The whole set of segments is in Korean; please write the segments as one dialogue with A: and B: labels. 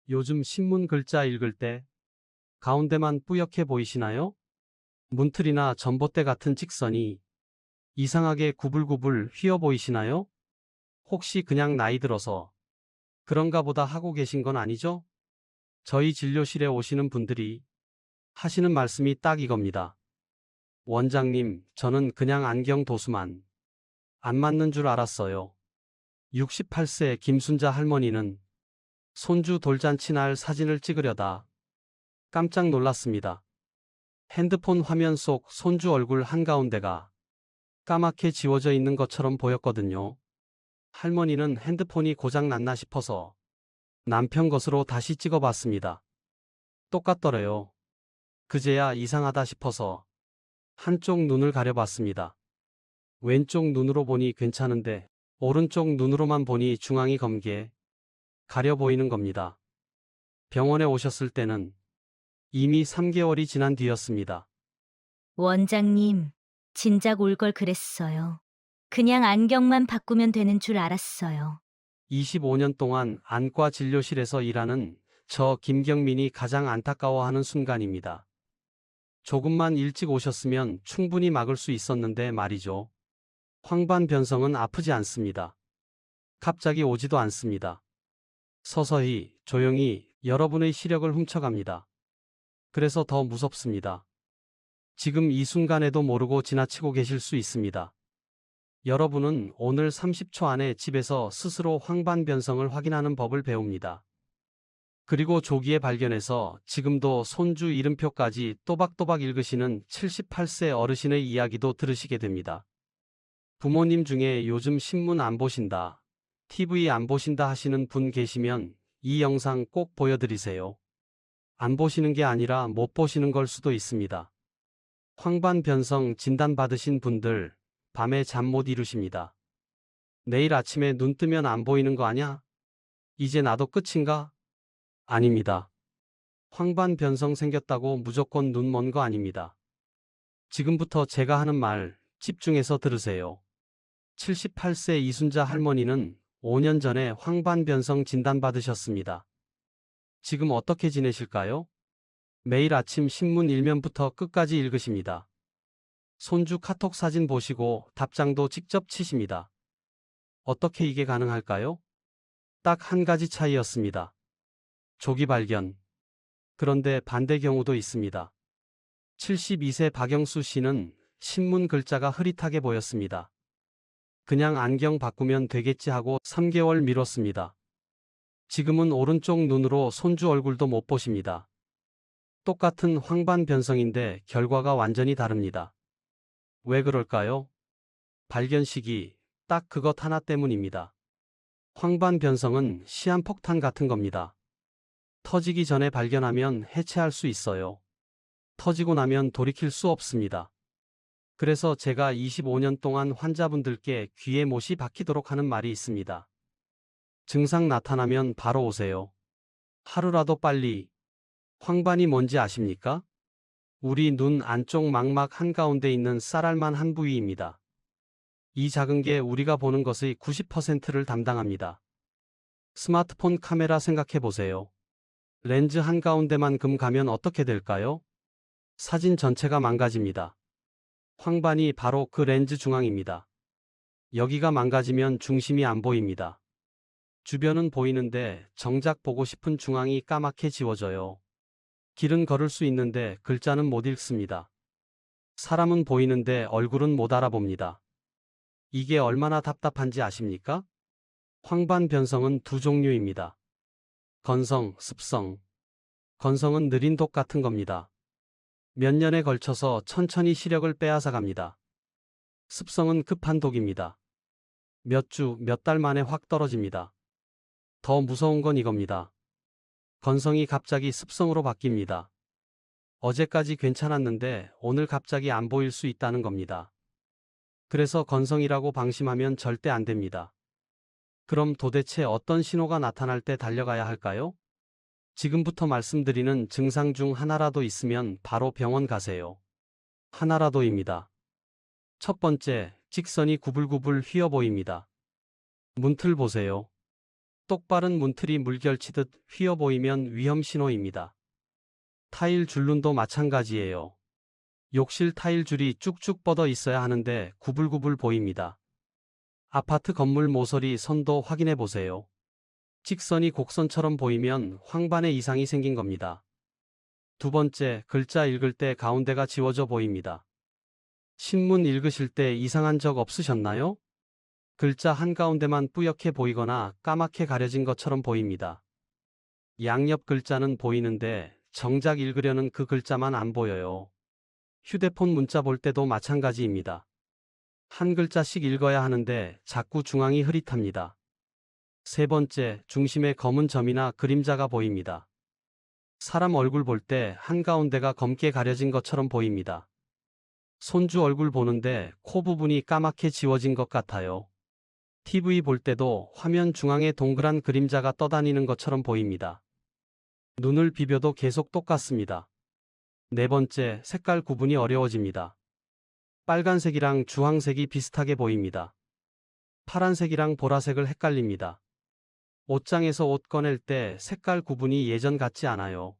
A: 요즘 신문 글자 읽을 때 가운데만 뿌옇게 보이시나요? 문틀이나 전봇대 같은 직선이 이상하게 구불구불 휘어 보이시나요? 혹시 그냥 나이 들어서 그런가 보다 하고 계신 건 아니죠? 저희 진료실에 오시는 분들이 하시는 말씀이 딱 이겁니다. 원장님, 저는 그냥 안경 도수만 안 맞는 줄 알았어요. 68세 김순자 할머니는 손주 돌잔치 날 사진을 찍으려다 깜짝 놀랐습니다. 핸드폰 화면 속 손주 얼굴 한가운데가 까맣게 지워져 있는 것처럼 보였거든요. 할머니는 핸드폰이 고장 났나 싶어서 남편 것으로 다시 찍어봤습니다. 똑같더래요. 그제야 이상하다 싶어서 한쪽 눈을 가려봤습니다. 왼쪽 눈으로 보니 괜찮은데 오른쪽 눈으로만 보니 중앙이 검게 가려 보이는 겁니다. 병원에 오셨을 때는 이미 3개월이 지난 뒤였습니다.
B: 원장님, 진작 올 걸 그랬어요. 그냥 안경만 바꾸면 되는 줄 알았어요.
A: 25년 동안 안과 진료실에서 일하는 저 김경민이 가장 안타까워하는 순간입니다. 조금만 일찍 오셨으면 충분히 막을 수 있었는데 말이죠. 황반변성은 아프지 않습니다. 갑자기 오지도 않습니다. 서서히, 조용히 여러분의 시력을 훔쳐갑니다. 그래서 더 무섭습니다. 지금 이 순간에도 모르고 지나치고 계실 수 있습니다. 여러분은 오늘 30초 안에 집에서 스스로 황반변성을 확인하는 법을 배웁니다. 그리고 조기에 발견해서 지금도 손주 이름표까지 또박또박 읽으시는 78세 어르신의 이야기도 들으시게 됩니다. 부모님 중에 요즘 신문 안 보신다, TV 안 보신다 하시는 분 계시면 이 영상 꼭 보여드리세요. 안 보시는 게 아니라 못 보시는 걸 수도 있습니다. 황반변성 진단받으신 분들, 밤에 잠 못 이루십니다. 내일 아침에 눈 뜨면 안 보이는 거 아냐? 이제 나도 끝인가? 아닙니다. 황반변성 생겼다고 무조건 눈 먼 거 아닙니다. 지금부터 제가 하는 말 집중해서 들으세요. 78세 이순자 할머니는 5년 전에 황반변성 진단받으셨습니다. 지금 어떻게 지내실까요? 매일 아침 신문 일면부터 끝까지 읽으십니다. 손주 카톡 사진 보시고 답장도 직접 치십니다. 어떻게 이게 가능할까요? 딱 한 가지 차이였습니다. 조기 발견. 그런데 반대 경우도 있습니다. 72세 박영수 씨는 신문 글자가 흐릿하게 보였습니다. 그냥 안경 바꾸면 되겠지 하고 3개월 미뤘습니다. 지금은 오른쪽 눈으로 손주 얼굴도 못 보십니다. 똑같은 황반변성인데 결과가 완전히 다릅니다. 왜 그럴까요? 발견 시기, 딱 그것 하나 때문입니다. 황반변성은 시한폭탄 같은 겁니다. 터지기 전에 발견하면 해체할 수 있어요. 터지고 나면 돌이킬 수 없습니다. 그래서 제가 25년 동안 환자분들께 귀에 못이 박히도록 하는 말이 있습니다. 증상 나타나면 바로 오세요. 하루라도 빨리. 황반이 뭔지 아십니까? 우리 눈 안쪽 망막 한가운데 있는 쌀알만 한 부위입니다. 이 작은 게 우리가 보는 것의 90%를 담당합니다. 스마트폰 카메라 생각해 보세요. 렌즈 한가운데만 금 가면 어떻게 될까요? 사진 전체가 망가집니다. 황반이 바로 그 렌즈 중앙입니다. 여기가 망가지면 중심이 안 보입니다. 주변은 보이는데 정작 보고 싶은 중앙이 까맣게 지워져요. 길은 걸을 수 있는데 글자는 못 읽습니다. 사람은 보이는데 얼굴은 못 알아봅니다. 이게 얼마나 답답한지 아십니까? 황반변성은 두 종류입니다. 건성, 습성. 건성은 느린 독 같은 겁니다. 몇 년에 걸쳐서 천천히 시력을 빼앗아 갑니다. 습성은 급한 독입니다. 몇 주, 몇 달 만에 확 떨어집니다. 더 무서운 건 이겁니다. 건성이 갑자기 습성으로 바뀝니다. 어제까지 괜찮았는데 오늘 갑자기 안 보일 수 있다는 겁니다. 그래서 건성이라고 방심하면 절대 안 됩니다. 그럼 도대체 어떤 신호가 나타날 때 달려가야 할까요? 지금부터 말씀드리는 증상 중 하나라도 있으면 바로 병원 가세요. 하나라도입니다. 첫 번째, 직선이 구불구불 휘어 보입니다. 문틀 보세요. 똑바른 문틀이 물결치듯 휘어 보이면 위험 신호입니다. 타일 줄눈도 마찬가지예요. 욕실 타일 줄이 쭉쭉 뻗어 있어야 하는데 구불구불 보입니다. 아파트 건물 모서리 선도 확인해 보세요. 직선이 곡선처럼 보이면 황반에 이상이 생긴 겁니다. 두 번째, 글자 읽을 때 가운데가 지워져 보입니다. 신문 읽으실 때 이상한 적 없으셨나요? 글자 한가운데만 뿌옇게 보이거나 까맣게 가려진 것처럼 보입니다. 양옆 글자는 보이는데 정작 읽으려는 그 글자만 안 보여요. 휴대폰 문자 볼 때도 마찬가지입니다. 한 글자씩 읽어야 하는데 자꾸 중앙이 흐릿합니다. 세 번째, 중심에 검은 점이나 그림자가 보입니다. 사람 얼굴 볼 때 한가운데가 검게 가려진 것처럼 보입니다. 손주 얼굴 보는데 코 부분이 까맣게 지워진 것 같아요. TV 볼 때도 화면 중앙에 동그란 그림자가 떠다니는 것처럼 보입니다. 눈을 비벼도 계속 똑같습니다. 네 번째, 색깔 구분이 어려워집니다. 빨간색이랑 주황색이 비슷하게 보입니다. 파란색이랑 보라색을 헷갈립니다. 옷장에서 옷 꺼낼 때 색깔 구분이 예전 같지 않아요.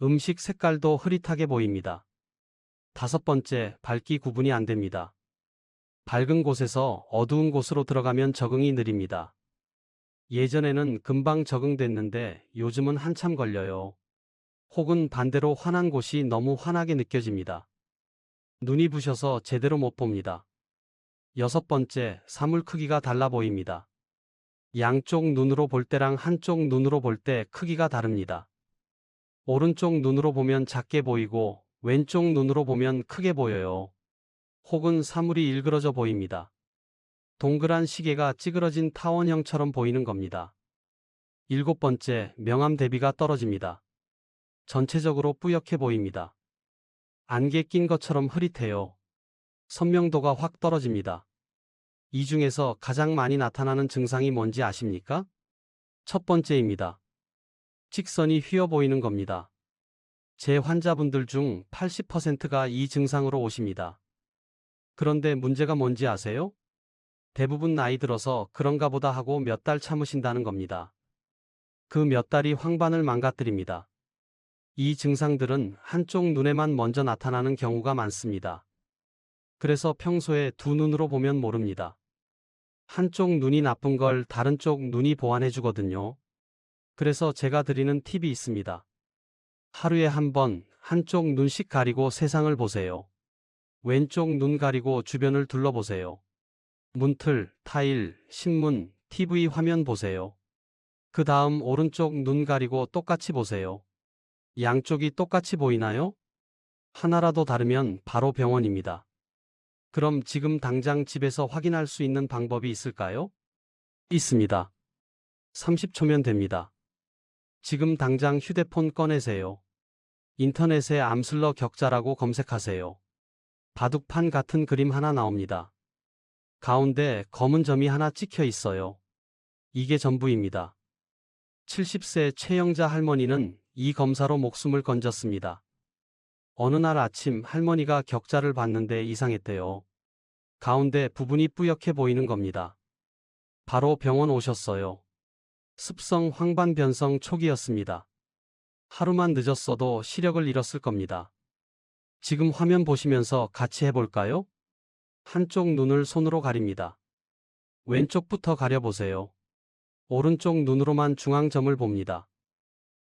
A: 음식 색깔도 흐릿하게 보입니다. 다섯 번째, 밝기 구분이 안 됩니다. 밝은 곳에서 어두운 곳으로 들어가면 적응이 느립니다. 예전에는 금방 적응됐는데 요즘은 한참 걸려요. 혹은 반대로 환한 곳이 너무 환하게 느껴집니다. 눈이 부셔서 제대로 못 봅니다. 여섯 번째, 사물 크기가 달라 보입니다. 양쪽 눈으로 볼 때랑 한쪽 눈으로 볼 때 크기가 다릅니다. 오른쪽 눈으로 보면 작게 보이고 왼쪽 눈으로 보면 크게 보여요. 혹은 사물이 일그러져 보입니다. 동그란 시계가 찌그러진 타원형처럼 보이는 겁니다. 일곱 번째, 명암 대비가 떨어집니다. 전체적으로 뿌옇게 보입니다. 안개 낀 것처럼 흐릿해요. 선명도가 확 떨어집니다. 이 중에서 가장 많이 나타나는 증상이 뭔지 아십니까? 첫 번째입니다. 직선이 휘어 보이는 겁니다. 제 환자분들 중 80%가 이 증상으로 오십니다. 그런데 문제가 뭔지 아세요? 대부분 나이 들어서 그런가 보다 하고 몇 달 참으신다는 겁니다. 그 몇 달이 황반을 망가뜨립니다. 이 증상들은 한쪽 눈에만 먼저 나타나는 경우가 많습니다. 그래서 평소에 두 눈으로 보면 모릅니다. 한쪽 눈이 나쁜 걸 다른 쪽 눈이 보완해 주거든요. 그래서 제가 드리는 팁이 있습니다. 하루에 한 번 한쪽 눈씩 가리고 세상을 보세요. 왼쪽 눈 가리고 주변을 둘러보세요. 문틀, 타일, 신문, TV 화면 보세요. 그 다음 오른쪽 눈 가리고 똑같이 보세요. 양쪽이 똑같이 보이나요? 하나라도 다르면 바로 병원입니다. 그럼 지금 당장 집에서 확인할 수 있는 방법이 있을까요? 있습니다. 30초면 됩니다. 지금 당장 휴대폰 꺼내세요. 인터넷에 암슬러 격자라고 검색하세요. 바둑판 같은 그림 하나 나옵니다. 가운데 검은 점이 하나 찍혀 있어요. 이게 전부입니다. 70세 최영자 할머니는 이 검사로 목숨을 건졌습니다. 어느 날 아침 할머니가 격자를 봤는데 이상했대요. 가운데 부분이 뿌옇게 보이는 겁니다. 바로 병원 오셨어요. 습성 황반변성 초기였습니다. 하루만 늦었어도 시력을 잃었을 겁니다. 지금 화면 보시면서 같이 해볼까요? 한쪽 눈을 손으로 가립니다. 왼쪽부터 가려보세요. 오른쪽 눈으로만 중앙점을 봅니다.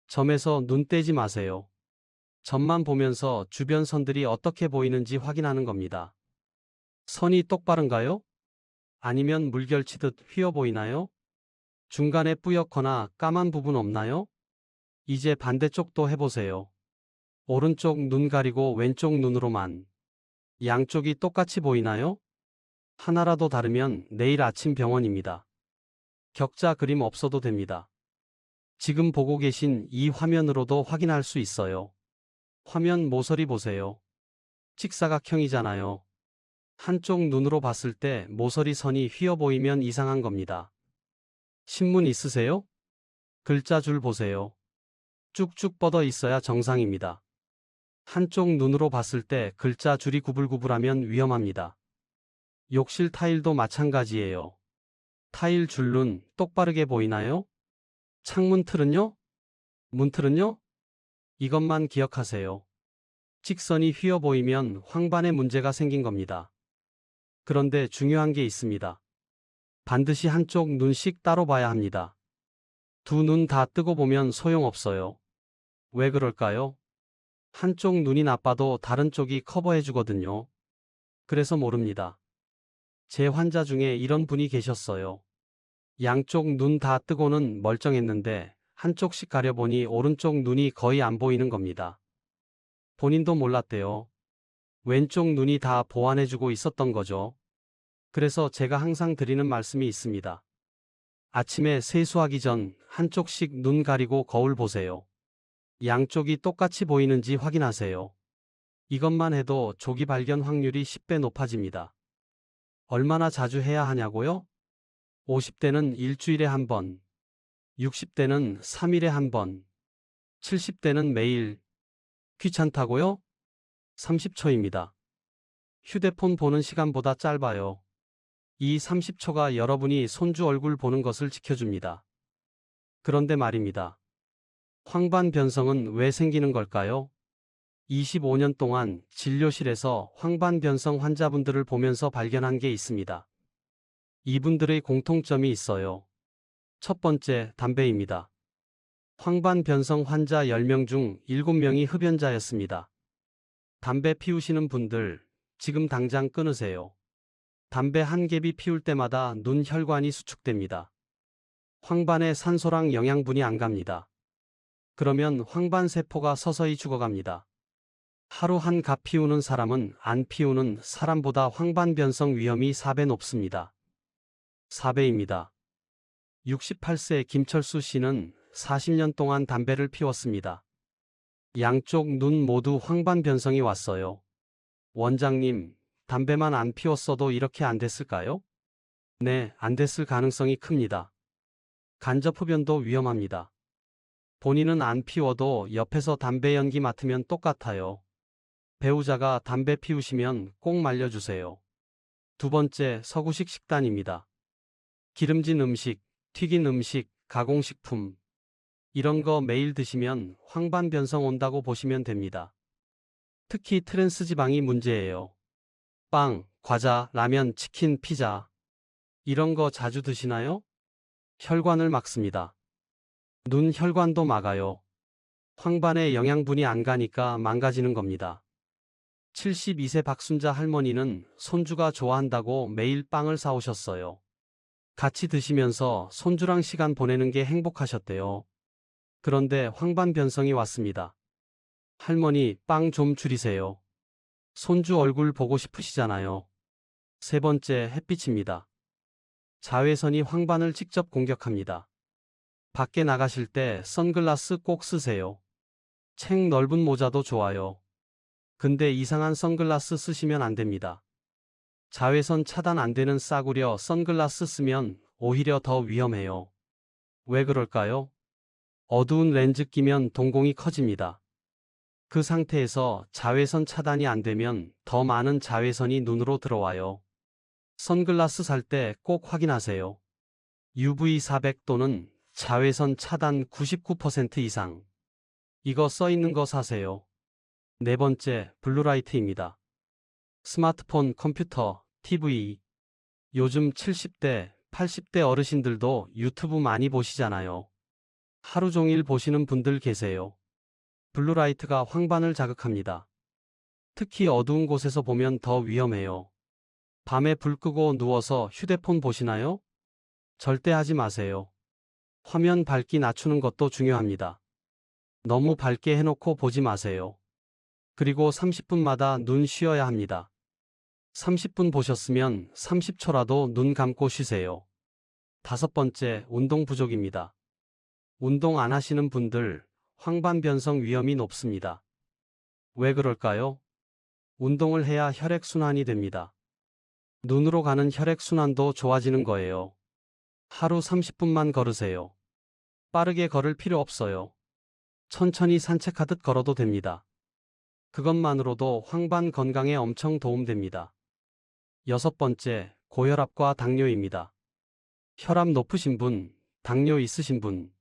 A: 점에서 눈 떼지 마세요. 점만 보면서 주변 선들이 어떻게 보이는지 확인하는 겁니다. 선이 똑바른가요? 아니면 물결치듯 휘어 보이나요? 중간에 뿌옇거나 까만 부분 없나요? 이제 반대쪽도 해보세요. 오른쪽 눈 가리고 왼쪽 눈으로만. 양쪽이 똑같이 보이나요? 하나라도 다르면 내일 아침 병원입니다. 격자 그림 없어도 됩니다. 지금 보고 계신 이 화면으로도 확인할 수 있어요. 화면 모서리 보세요. 직사각형이잖아요. 한쪽 눈으로 봤을 때 모서리 선이 휘어 보이면 이상한 겁니다. 신문 있으세요? 글자 줄 보세요. 쭉쭉 뻗어 있어야 정상입니다. 한쪽 눈으로 봤을 때 글자 줄이 구불구불하면 위험합니다. 욕실 타일도 마찬가지예요. 타일 줄눈 똑바르게 보이나요? 창문 틀은요? 문틀은요? 이것만 기억하세요. 직선이 휘어 보이면 황반에 문제가 생긴 겁니다. 그런데 중요한 게 있습니다. 반드시 한쪽 눈씩 따로 봐야 합니다. 두 눈 다 뜨고 보면 소용없어요. 왜 그럴까요? 한쪽 눈이 나빠도 다른 쪽이 커버해 주거든요. 그래서 모릅니다. 제 환자 중에 이런 분이 계셨어요. 양쪽 눈 다 뜨고는 멀쩡했는데 한쪽씩 가려보니 오른쪽 눈이 거의 안 보이는 겁니다. 본인도 몰랐대요. 왼쪽 눈이 다 보완해주고 있었던 거죠. 그래서 제가 항상 드리는 말씀이 있습니다. 아침에 세수하기 전 한쪽씩 눈 가리고 거울 보세요. 양쪽이 똑같이 보이는지 확인하세요. 이것만 해도 조기 발견 확률이 10배 높아집니다. 얼마나 자주 해야 하냐고요? 50대는 일주일에 한 번, 60대는 3일에 한 번, 70대는 매일. 귀찮다고요? 30초입니다. 휴대폰 보는 시간보다 짧아요. 이 30초가 여러분이 손주 얼굴 보는 것을 지켜줍니다. 그런데 말입니다. 황반 변성은 왜 생기는 걸까요? 25년 동안 진료실에서 황반 변성 환자분들을 보면서 발견한 게 있습니다. 이분들의 공통점이 있어요. 첫 번째, 담배입니다. 황반 변성 환자 10명 중 7명이 흡연자였습니다. 담배 피우시는 분들, 지금 당장 끊으세요. 담배 한 갭이 피울 때마다 눈 혈관이 수축됩니다. 황반에 산소랑 영양분이 안 갑니다. 그러면 황반 세포가 서서히 죽어갑니다. 하루 한 갑 피우는 사람은 안 피우는 사람보다 황반 변성 위험이 4배 높습니다. 4배입니다. 68세 김철수 씨는 40년 동안 담배를 피웠습니다. 양쪽 눈 모두 황반 변성이 왔어요. 원장님, 담배만 안 피웠어도 이렇게 안 됐을까요? 네, 안 됐을 가능성이 큽니다. 간접 흡연도 위험합니다. 본인은 안 피워도 옆에서 담배 연기 맡으면 똑같아요. 배우자가 담배 피우시면 꼭 말려주세요. 두 번째, 서구식 식단입니다. 기름진 음식, 튀긴 음식, 가공식품, 이런 거 매일 드시면 황반 변성 온다고 보시면 됩니다. 특히 트랜스 지방이 문제예요. 빵, 과자, 라면, 치킨, 피자, 이런 거 자주 드시나요? 혈관을 막습니다. 눈 혈관도 막아요. 황반에 영양분이 안 가니까 망가지는 겁니다. 72세 박순자 할머니는 손주가 좋아한다고 매일 빵을 사오셨어요. 같이 드시면서 손주랑 시간 보내는 게 행복하셨대요. 그런데 황반 변성이 왔습니다. 할머니, 빵 좀 줄이세요. 손주 얼굴 보고 싶으시잖아요. 세 번째, 햇빛입니다. 자외선이 황반을 직접 공격합니다. 밖에 나가실 때 선글라스 꼭 쓰세요. 책 넓은 모자도 좋아요. 근데 이상한 선글라스 쓰시면 안 됩니다. 자외선 차단 안 되는 싸구려 선글라스 쓰면 오히려 더 위험해요. 왜 그럴까요? 어두운 렌즈 끼면 동공이 커집니다. 그 상태에서 자외선 차단이 안 되면 더 많은 자외선이 눈으로 들어와요. 선글라스 살 때 꼭 확인하세요. UV 400 또는 자외선 차단 99% 이상. 이거 써 있는 거 사세요. 네 번째, 블루라이트입니다. 스마트폰, 컴퓨터, TV. 요즘 70대, 80대 어르신들도 유튜브 많이 보시잖아요. 하루 종일 보시는 분들 계세요. 블루라이트가 황반을 자극합니다. 특히 어두운 곳에서 보면 더 위험해요. 밤에 불 끄고 누워서 휴대폰 보시나요? 절대 하지 마세요. 화면 밝기 낮추는 것도 중요합니다. 너무 밝게 해놓고 보지 마세요. 그리고 30분마다 눈 쉬어야 합니다. 30분 보셨으면 30초라도 눈 감고 쉬세요. 다섯 번째, 운동 부족입니다. 운동 안 하시는 분들, 황반 변성 위험이 높습니다. 왜 그럴까요? 운동을 해야 혈액순환이 됩니다. 눈으로 가는 혈액순환도 좋아지는 거예요. 하루 30분만 걸으세요. 빠르게 걸을 필요 없어요. 천천히 산책하듯 걸어도 됩니다. 그것만으로도 황반 건강에 엄청 도움됩니다. 여섯 번째, 고혈압과 당뇨입니다. 혈압 높으신 분, 당뇨 있으신 분,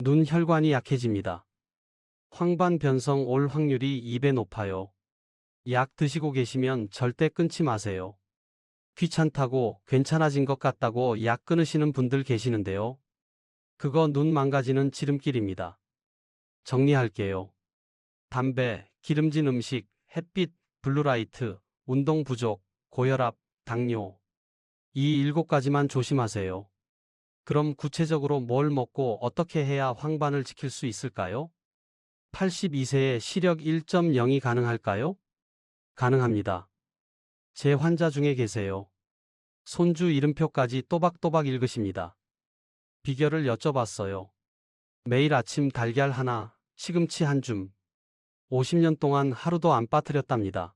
A: 눈 혈관이 약해집니다. 황반 변성 올 확률이 2배 높아요. 약 드시고 계시면 절대 끊지 마세요. 귀찮다고 괜찮아진 것 같다고 약 끊으시는 분들 계시는데요. 그거 눈 망가지는 지름길입니다. 정리할게요. 담배, 기름진 음식, 햇빛, 블루라이트, 운동 부족, 고혈압, 당뇨. 이 7가지만 조심하세요. 그럼 구체적으로 뭘 먹고 어떻게 해야 황반을 지킬 수 있을까요? 82세에 시력 1.0이 가능할까요? 가능합니다. 제 환자 중에 계세요. 손주 이름표까지 또박또박 읽으십니다. 비결을 여쭤봤어요. 매일 아침 달걀 하나, 시금치 한 줌. 50년 동안 하루도 안 빠뜨렸답니다.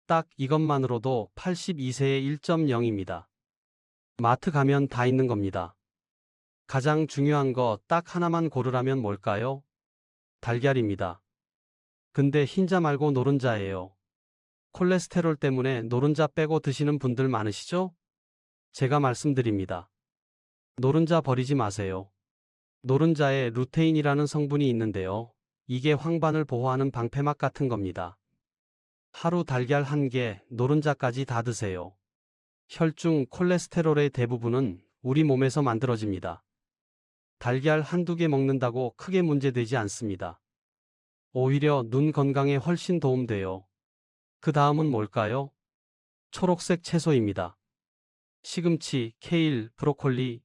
A: 딱 이것만으로도 82세에 1.0입니다. 마트 가면 다 있는 겁니다. 가장 중요한 거 딱 하나만 고르라면 뭘까요? 달걀입니다. 근데 흰자 말고 노른자예요. 콜레스테롤 때문에 노른자 빼고 드시는 분들 많으시죠? 제가 말씀드립니다. 노른자 버리지 마세요. 노른자에 루테인이라는 성분이 있는데요. 이게 황반을 보호하는 방패막 같은 겁니다. 하루 달걀 1개, 노른자까지 다 드세요. 혈중 콜레스테롤의 대부분은 우리 몸에서 만들어집니다. 달걀 1~2개 먹는다고 크게 문제되지 않습니다. 오히려 눈 건강에 훨씬 도움돼요. 그 다음은 뭘까요? 초록색 채소입니다. 시금치, 케일, 브로콜리.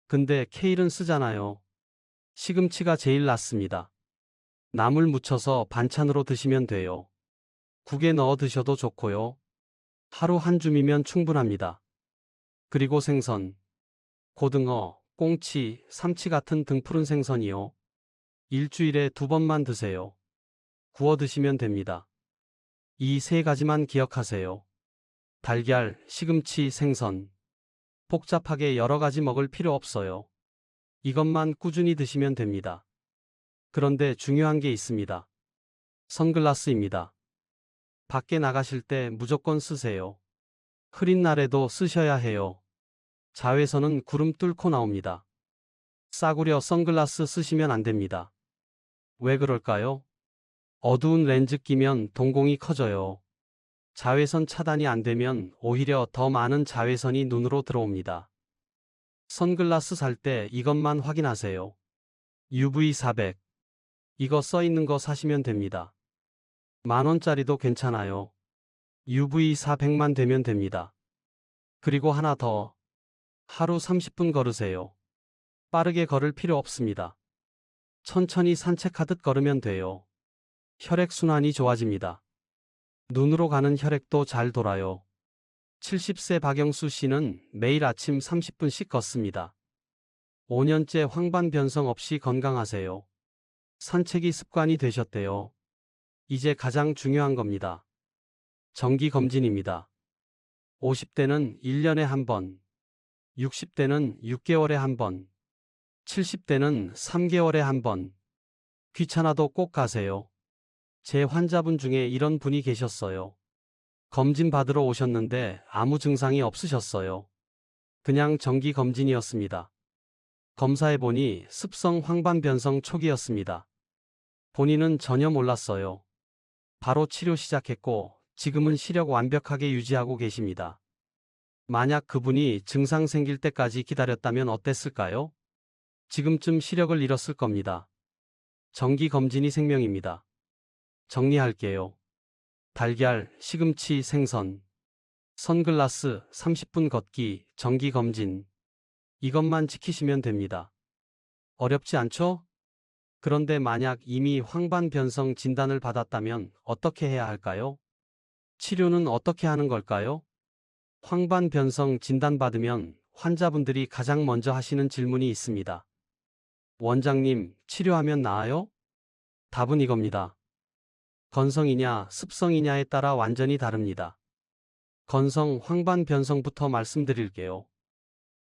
A: 근데 케일은 쓰잖아요. 시금치가 제일 낫습니다. 나물 무쳐서 반찬으로 드시면 돼요. 국에 넣어 드셔도 좋고요. 하루 한 줌이면 충분합니다. 그리고 생선. 고등어, 꽁치, 삼치 같은 등푸른 생선이요. 일주일에 2번만 드세요. 구워 드시면 됩니다. 이 3가지만 기억하세요. 달걀, 시금치, 생선. 복잡하게 여러 가지 먹을 필요 없어요. 이것만 꾸준히 드시면 됩니다. 그런데 중요한 게 있습니다. 선글라스입니다. 밖에 나가실 때 무조건 쓰세요. 흐린 날에도 쓰셔야 해요. 자외선은 구름 뚫고 나옵니다. 싸구려 선글라스 쓰시면 안 됩니다. 왜 그럴까요? 어두운 렌즈 끼면 동공이 커져요. 자외선 차단이 안 되면 오히려 더 많은 자외선이 눈으로 들어옵니다. 선글라스 살 때 이것만 확인하세요. UV 400. 이거 써 있는 거 사시면 됩니다. 10,000원짜리도 괜찮아요. UV 400만 되면 됩니다. 그리고 하나 더. 하루 30분 걸으세요. 빠르게 걸을 필요 없습니다. 천천히 산책하듯 걸으면 돼요. 혈액순환이 좋아집니다. 눈으로 가는 혈액도 잘 돌아요. 70세 박영수 씨는 매일 아침 30분씩 걷습니다. 5년째 황반 변성 없이 건강하세요. 산책이 습관이 되셨대요. 이제 가장 중요한 겁니다. 정기 검진입니다. 50대는 1년에 한 번, 60대는 6개월에 한 번, 70대는 3개월에 한 번. 귀찮아도 꼭 가세요. 제 환자분 중에 이런 분이 계셨어요. 검진 받으러 오셨는데 아무 증상이 없으셨어요. 그냥 정기 검진이었습니다. 검사해보니 습성 황반 변성 초기였습니다. 본인은 전혀 몰랐어요. 바로 치료 시작했고 지금은 시력 완벽하게 유지하고 계십니다. 만약 그분이 증상 생길 때까지 기다렸다면 어땠을까요? 지금쯤 시력을 잃었을 겁니다. 정기 검진이 생명입니다. 정리할게요. 달걀, 시금치, 생선, 선글라스, 30분 걷기, 정기 검진. 이것만 지키시면 됩니다. 어렵지 않죠? 그런데 만약 이미 황반 변성 진단을 받았다면 어떻게 해야 할까요? 치료는 어떻게 하는 걸까요? 황반 변성 진단받으면 환자분들이 가장 먼저 하시는 질문이 있습니다. 원장님, 치료하면 나아요? 답은 이겁니다. 건성이냐, 습성이냐에 따라 완전히 다릅니다. 건성 황반 변성부터 말씀드릴게요.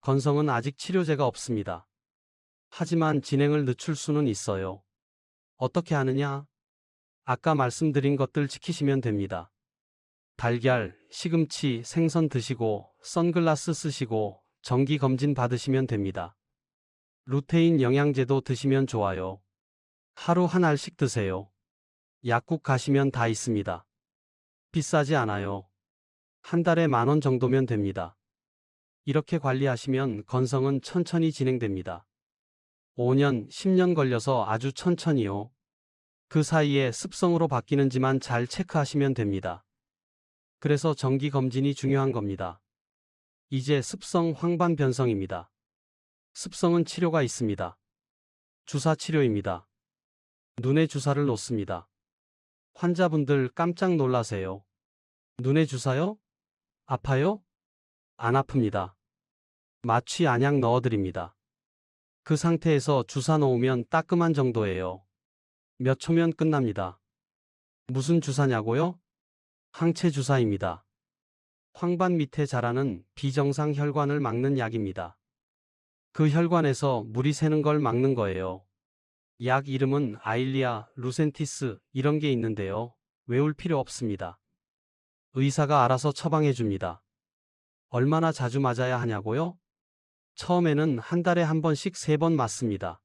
A: 건성은 아직 치료제가 없습니다. 하지만 진행을 늦출 수는 있어요. 어떻게 하느냐? 아까 말씀드린 것들 지키시면 됩니다. 달걀, 시금치, 생선 드시고 선글라스 쓰시고 정기 검진 받으시면 됩니다. 루테인 영양제도 드시면 좋아요. 하루 한 알씩 드세요. 약국 가시면 다 있습니다. 비싸지 않아요. 한 달에 10,000원 정도면 됩니다. 이렇게 관리하시면 건성은 천천히 진행됩니다. 5년, 10년 걸려서 아주 천천히요. 그 사이에 습성으로 바뀌는지만 잘 체크하시면 됩니다. 그래서 정기 검진이 중요한 겁니다. 이제 습성 황반 변성입니다. 습성은 치료가 있습니다. 주사 치료입니다. 눈에 주사를 놓습니다. 환자분들 깜짝 놀라세요. 눈에 주사요? 아파요? 안 아픕니다. 마취 안약 넣어드립니다. 그 상태에서 주사 놓으면 따끔한 정도예요. 몇 초면 끝납니다. 무슨 주사냐고요? 항체 주사입니다. 황반 밑에 자라는 비정상 혈관을 막는 약입니다. 그 혈관에서 물이 새는 걸 막는 거예요. 약 이름은 아일리아, 루센티스 이런 게 있는데요. 외울 필요 없습니다. 의사가 알아서 처방해 줍니다. 얼마나 자주 맞아야 하냐고요? 처음에는 한 달에 한 번씩 3번 맞습니다.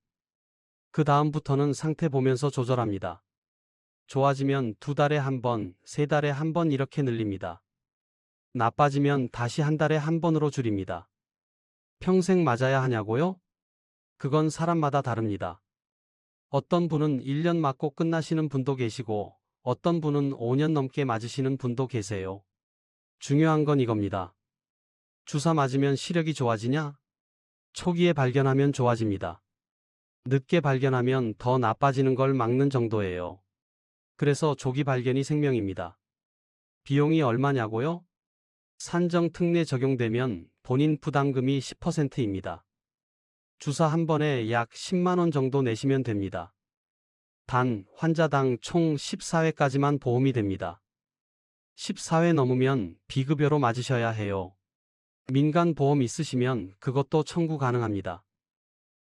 A: 그 다음부터는 상태 보면서 조절합니다. 좋아지면 2달에 한 번, 3달에 한 번 이렇게 늘립니다. 나빠지면 다시 한 달에 한 번으로 줄입니다. 평생 맞아야 하냐고요? 그건 사람마다 다릅니다. 어떤 분은 1년 맞고 끝나시는 분도 계시고 어떤 분은 5년 넘게 맞으시는 분도 계세요. 중요한 건 이겁니다. 주사 맞으면 시력이 좋아지냐? 초기에 발견하면 좋아집니다. 늦게 발견하면 더 나빠지는 걸 막는 정도예요. 그래서 조기 발견이 생명입니다. 비용이 얼마냐고요? 산정 특례 적용되면 본인 부담금이 10%입니다. 주사 한 번에 약 10만 원 정도 내시면 됩니다. 단 환자당 총 14회까지만 보험이 됩니다. 14회 넘으면 비급여로 맞으셔야 해요. 민간 보험 있으시면 그것도 청구 가능합니다.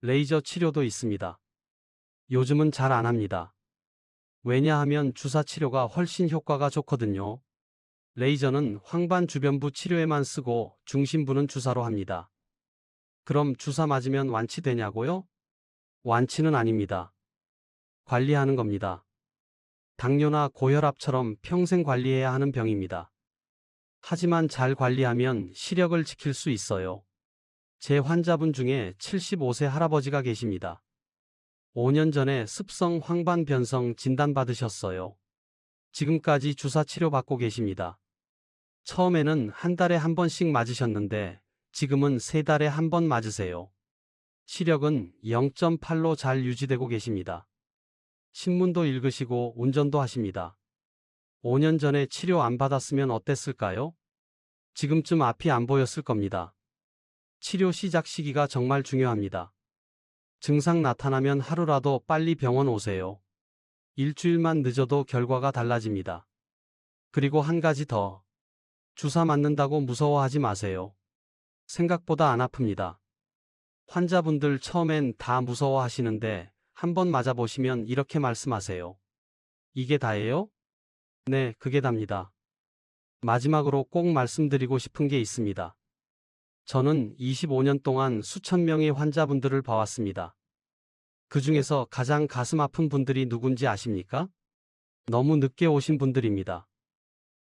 A: 레이저 치료도 있습니다. 요즘은 잘 안 합니다. 왜냐하면 주사 치료가 훨씬 효과가 좋거든요. 레이저는 황반 주변부 치료에만 쓰고 중심부는 주사로 합니다. 그럼 주사 맞으면 완치되냐고요? 완치는 아닙니다. 관리하는 겁니다. 당뇨나 고혈압처럼 평생 관리해야 하는 병입니다. 하지만 잘 관리하면 시력을 지킬 수 있어요. 제 환자분 중에 75세 할아버지가 계십니다. 5년 전에 습성 황반 변성 진단받으셨어요. 지금까지 주사 치료 받고 계십니다. 처음에는 한 달에 한 번씩 맞으셨는데 지금은 3달에 한 번 맞으세요. 시력은 0.8로 잘 유지되고 계십니다. 신문도 읽으시고 운전도 하십니다. 5년 전에 치료 안 받았으면 어땠을까요? 지금쯤 앞이 안 보였을 겁니다. 치료 시작 시기가 정말 중요합니다. 증상 나타나면 하루라도 빨리 병원 오세요. 일주일만 늦어도 결과가 달라집니다. 그리고 한 가지 더. 주사 맞는다고 무서워하지 마세요. 생각보다 안 아픕니다. 환자분들 처음엔 다 무서워하시는데 한번 맞아보시면 이렇게 말씀하세요. 이게 다예요? 네, 그게 답니다. 마지막으로 꼭 말씀드리고 싶은 게 있습니다. 저는 25년 동안 수천 명의 환자분들을 봐왔습니다. 그 중에서 가장 가슴 아픈 분들이 누군지 아십니까? 너무 늦게 오신 분들입니다.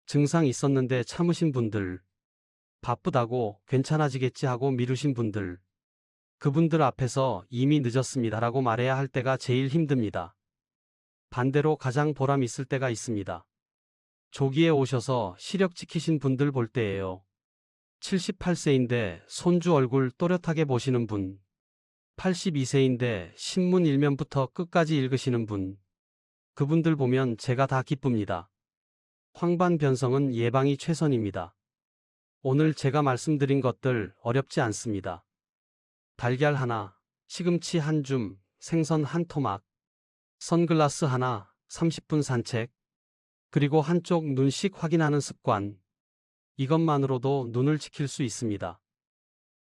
A: 증상 있었는데 참으신 분들, 바쁘다고 괜찮아지겠지 하고 미루신 분들, 그분들 앞에서 이미 늦었습니다라고 말해야 할 때가 제일 힘듭니다. 반대로 가장 보람 있을 때가 있습니다. 조기에 오셔서 시력 지키신 분들 볼 때예요. 78세인데 손주 얼굴 또렷하게 보시는 분, 82세인데 신문 일면부터 끝까지 읽으시는 분, 그분들 보면 제가 다 기쁩니다. 황반 변성은 예방이 최선입니다. 오늘 제가 말씀드린 것들 어렵지 않습니다. 달걀 하나, 시금치 한 줌, 생선 한 토막, 선글라스 하나, 30분 산책, 그리고 한쪽 눈씩 확인하는 습관. 이것만으로도 눈을 지킬 수 있습니다.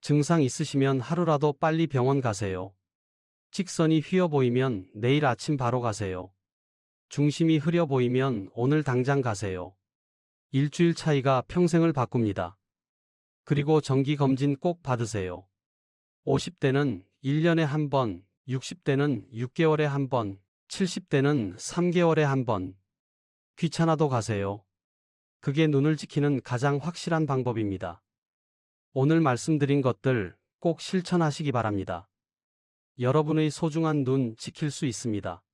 A: 증상 있으시면 하루라도 빨리 병원 가세요. 직선이 휘어 보이면 내일 아침 바로 가세요. 중심이 흐려 보이면 오늘 당장 가세요. 일주일 차이가 평생을 바꿉니다. 그리고 정기 검진 꼭 받으세요. 50대는 1년에 한 번, 60대는 6개월에 한 번, 70대는 3개월에 한 번. 귀찮아도 가세요. 그게 눈을 지키는 가장 확실한 방법입니다. 오늘 말씀드린 것들 꼭 실천하시기 바랍니다. 여러분의 소중한 눈 지킬 수 있습니다.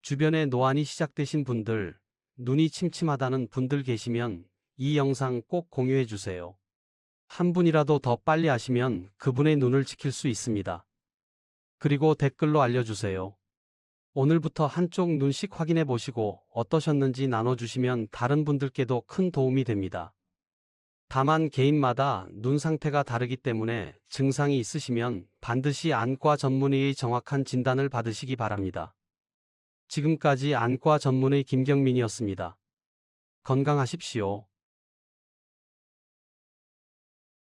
A: 주변에 노안이 시작되신 분들, 눈이 침침하다는 분들 계시면 이 영상 꼭 공유해 주세요. 한 분이라도 더 빨리 아시면 그분의 눈을 지킬 수 있습니다. 그리고 댓글로 알려주세요. 오늘부터 한쪽 눈씩 확인해 보시고 어떠셨는지 나눠주시면 다른 분들께도 큰 도움이 됩니다. 다만 개인마다 눈 상태가 다르기 때문에 증상이 있으시면 반드시 안과 전문의의 정확한 진단을 받으시기 바랍니다. 지금까지 안과 전문의 김경민이었습니다. 건강하십시오.